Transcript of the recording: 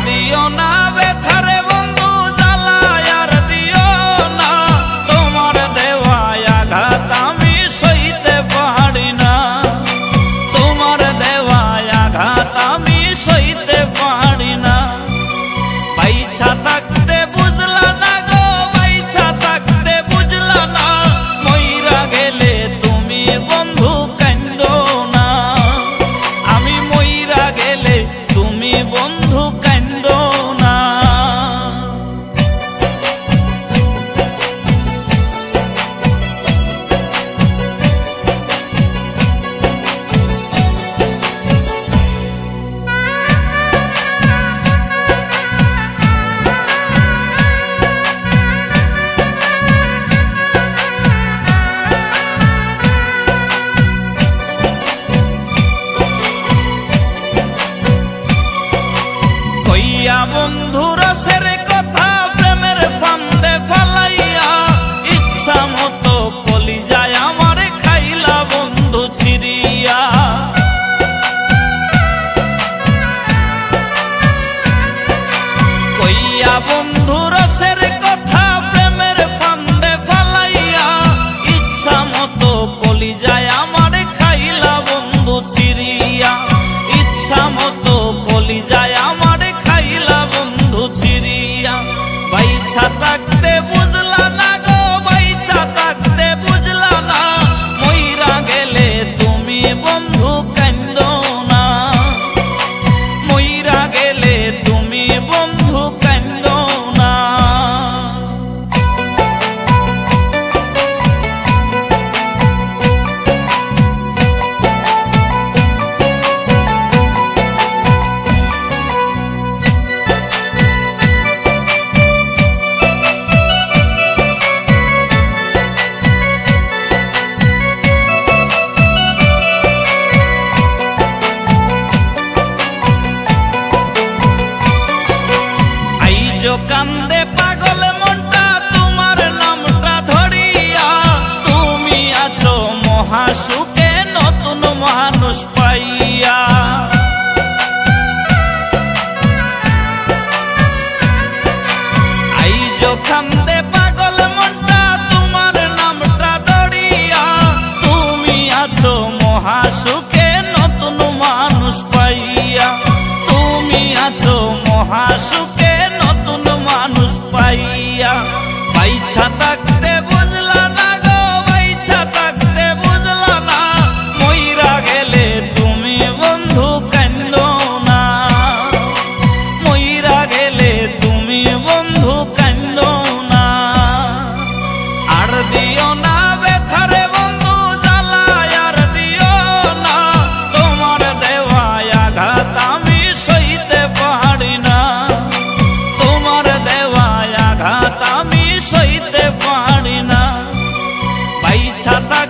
দিও না ব্যথারে বন্ধু জ্বালায় আর দিও না, তোমার দেওয়া আঘাত আমি সইতে পারি না, তোমার দেওয়া আঘাত আমি সইতে পারি না। বাইছা থাকতে বুঝলা না গো, বাইছা থাকতে বুঝলা না, মইরা গেলে তুমি বন্ধু কান্দো না, আমি মইরা গেলে তুমি বন্ধু কান্দো না। কইয়া বন্ধু রসের কথা প্রেমের ফান্দে ফালাইয়া, ইচ্ছা মতো কলিজায় আমার খাইলা বন্ধু ছিড়িয়া। কইয়া বন্ধু রসের কথা প্রেমের ফান্দে ফালাইয়া, ইচ্ছা মতো কলিজায় আমার খাইলা বন্ধু ছিড়িয়া, ইচ্ছা মতো কলিজায় আমার খাইলা বন্ধু ছিড়িয়া। বাইছা থাকতে বুঝলা না গো, বাইছা থাকতে বুঝলা না, মইরা গেলে তুমি বন্ধু কান্দো না, মইরা গেলে তুমি বন্ধু কান্দো না। কান্দে পাগল মনটা তোমার নামটা ধরিয়া, তুমি আছো মহাসুখে নতুন মানুষ পাইয়া। আইজ কান্দে পাগল মনটা তোমার নামটা ধরিয়া, তুমি আছো মহাসুখে নতুন মানুষ পাইয়া, তুমি আছো মহাসুখে নতুন মানুষ পাইয়া। বাইছা থাকতে বুঝলা না গো, বাইছা থাকতে বুঝলা না, মইরা গেলে তুমি বন্ধু কান্দো না, মইরা গেলে তুমি বন্ধু কান্দো না। আর দিও না ব্যথারে বন্ধু জ্বালায় আর দিও না, তোমার দেওয়া আঘাত আমি সইতে পারি না, তোমার দেওয়া আঘাত আমি সইতে পারি না। বাইছা থাক